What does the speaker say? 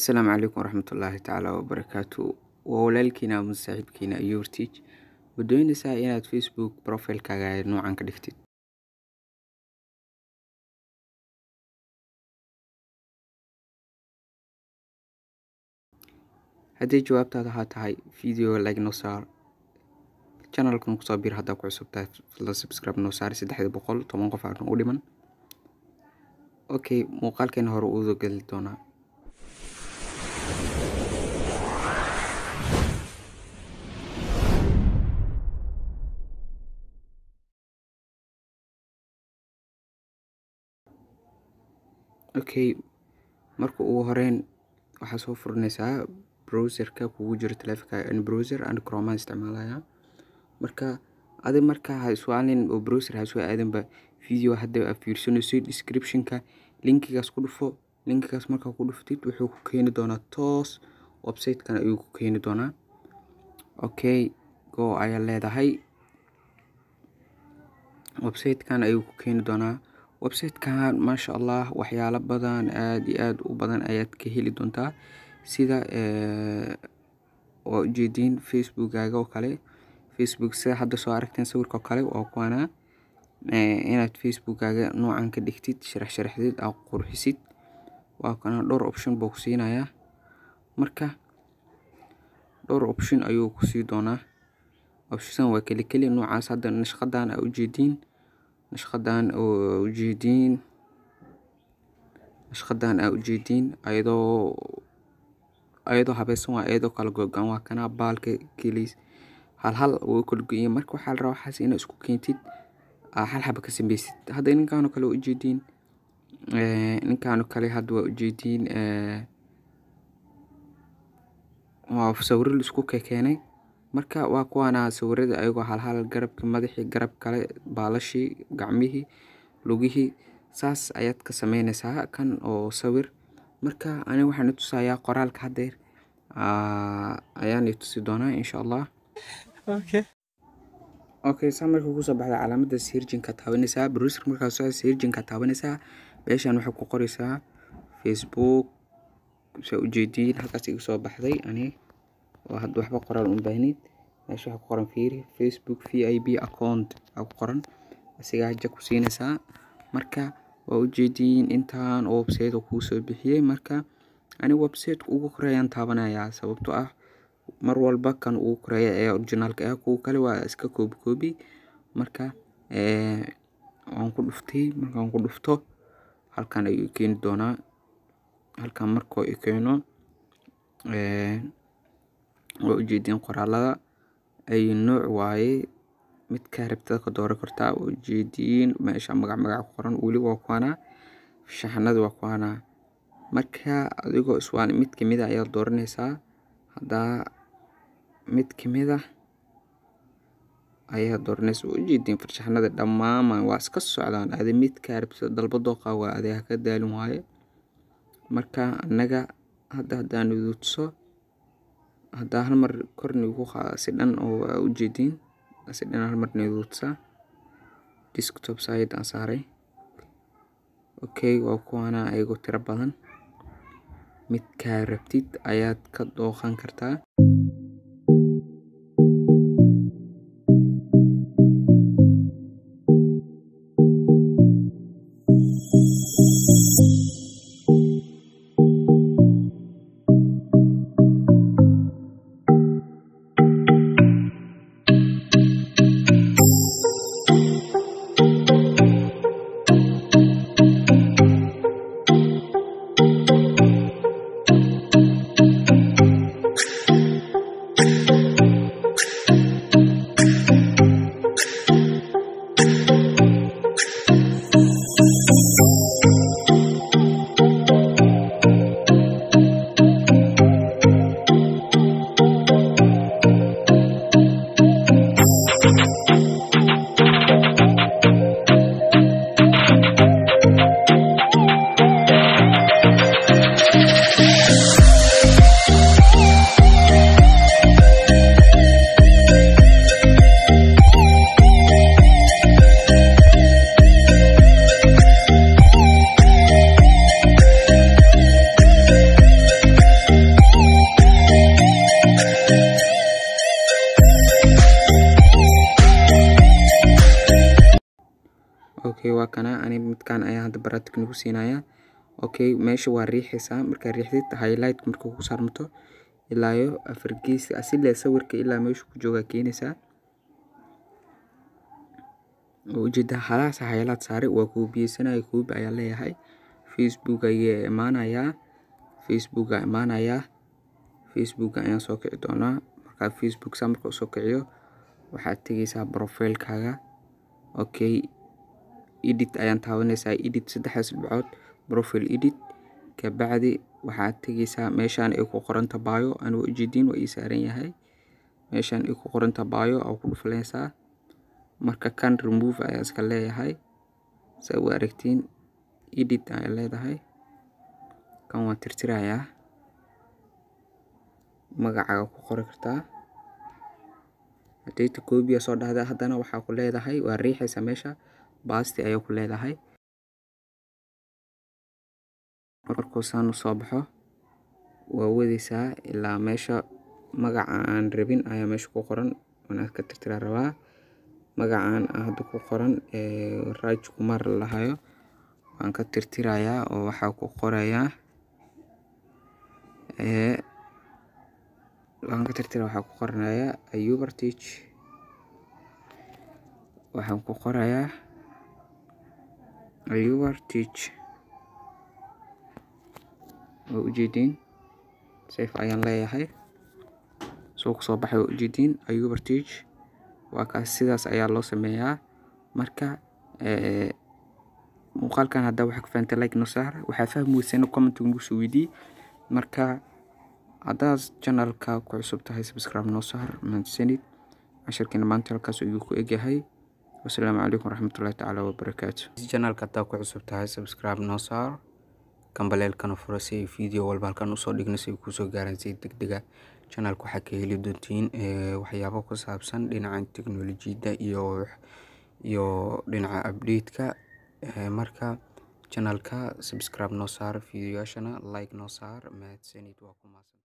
السلام عليكم ورحمة الله تعالى وبركاته. وولالكينا من صاحبكينا يورتيج ودوينيسا inaad Facebook profile-kaaga noocan ka dhigtid. haddii jawaabtaada ha tahay video like noo saar, channelkan kusoo biir haddaa ku cusub tahay fadlan subscribe noo saar 310 qof aan u dhiman. Okay, muuqaalkeena hore u gali doonaa. Okay, marka ugu horeyn waxaa soo furanaysaa browserka kugu jiro taleefanka in browser and Chrome isticmaalaya. Marka ha su'aalin oo browser ha soo aadanba video hadda aad fiirsanayso description-ka linkigaas ku dhufo. Linkigaas marka ku dhuftid wuxuu ku keeni doonaa toos website-kan ayuu ku keeni doonaa. Okay, go ayaa leedahay. website-kan ayuu ku keeni doonaa. website-kan masha Allah waxyaalo badan aad iyo aad u badan ayaad ka heli doontaa sida oo jeedin Facebook-gaaga oo kale. Facebook sida hadda soo aragteen sawirka oo kale waa kuwana inaad Facebook-gaaga noocan ka dhigtid sharaxdid aad qurxisid waa kana dhowr option buu ku siinayaa. Marka dhowr option ayuu ku sii doonaa. option waa kali noocaas hadda nashqadan u jeedin ayadoo habaysan waa ayadoo kala go'an waa kana baalka kaliis hal uu kala go'an. marka waxa la rabaa waxaas inaad isku keentid hal xaba ka samaysid. hadda ninkaan kale u jeedin hadda waa u jeedin waa sawir la isku keenay. marka waa kuwana sawirada ayagoo hal garabka madaxii garab kale baalashi gacmihii lugihii saas ayaad ka sameynaysaa kan oo sawir. marka aniga waxaan tusayaa qoraalka hadeer ayaan tusi doonaa insha Allah. Okay, samarka ku soo baxda calaamada searching-ka taabanaysaa browser markaad soo searching-ka taabanaysaa meeshan waxa ku qoraysaa Facebook soo ujeedin halkaas igu soo baxday oo hadda waxba qoraal u baahnid meesha waxa ku qoran fiiri Facebook VIP account ku qoran asiga aja ku siinaysaa. marka waa ujeedin intaan website ku soo bixiyay. marka website ugu horeeyaan taabanayaa sababtoo ah mar walba kan ugu horeeya ee originalka ah kuwa kale waa iska koobi. marka waan ku dhuftay markaan ku dhufto halkan ayuu keeni doonaa. halkan markoo ay keeno waa ujeedin qoraalada ay nooc waaye mid ka rabta ka dooran kartaa. ujeedin meesha magac ku qoran wali waa kuwana shaxnada waa kuwana. marka adigoo iswaan mid kamid ah ayaa dooranaysaa. hadda mid kamid ah ayaa dooranaysaa. ujeedin farshaxnada dhammaan waa iska socdaan aad mid ka rabta dalba dooqa waa adeeg ka daalin waaye. marka anaga haddaan ududso hadda hal mar korni ugu qaasidan oo ujeedin asidan hal mar ududsa desktop side aan saaray. Okay, waa kuwana ayagoo tiro badan mid ka rabtid ayaad ka dooqan kartaa. waa kana ani midkaan ayaa hadda baratik nagu siinaya. Okay, meesha waa riixaysaa, markaa riixdid highlight markuu ku saarmato ilaa iyo 4 gees asile sawirka ilaa meesha ku jooga keenaysaa. ujeeda halaas highlight saare waa koobiyeysanaya, koobi ayaa leeyahay. Facebook ayaa imaanaya, Facebook ayaan soo kici doonaa. markaa Facebook marka soo kiciyo waxaad tegaysaa profile-kaaga. Okay, edit ayaan taabanaysaa, edit 3 dhibcood, profile edit. kabacdi waxaad tegaysaa meeshaan ay ku qoranta bio, anuu ujeedin waa ii saaran yahay. meeshaan ay ku qoranta bio oo ku dhufanaysaa. marka kan remove ayaa iska leeyahay, saa u aragtiin edit ayaa leedahay. kan waan tirtirayaa, magacaaga ku qori kartaa. hadayta koobiya soo dhahda haddana waxaa ku leedahay waa riixaysa meesha paste ayaa ku leedahay. markuu saan u soo baxo waa wadaysaa ilaa meesha magaca aan rabin ayaa meesha ku qoran, waan ka tirtiraa rabaa. magacaan hadda ku qoran Raj Kumar lahayo waan ka tirtirayaa oo waxaa ku qorayaa waxaa ku qoranayaa Ayuub Artich. waxaan ku qorayaa Ayuub Artich. oo ujeedin save ayaan leeyahay, soo ku soo baxay ujeedin Ayuub Artich. waa kaas, sidaas ayaa loo sameeyaa. marka muuqaalkan hadda waxa ka fahamtay like noo saar, waxaa fahmi weysana comment nagu soo weydii. marka haddaad channelka ku cusub tahay subscribe noo saar. mahadsanid. casharkeena maanta halkaas ayuu ku egyahay. wassalaamu calaykum waraxmatullaahi tacaala wabarakaatu. channelka haddaad ku cusub tahay subscribe noo saar, kambaleelkana furo si ay video walba halkan usoo dhigno si ay kusoo gaaraan si degdega. channelka waxaa ka heli doontiin waxyaabo ku saabsan dhinaca teknolojiyadda iyo dhinaca update-ka. marka channelka subscribe noo saar, videoyaashana like noo saar. mahadsanid. waa ku mahadsan.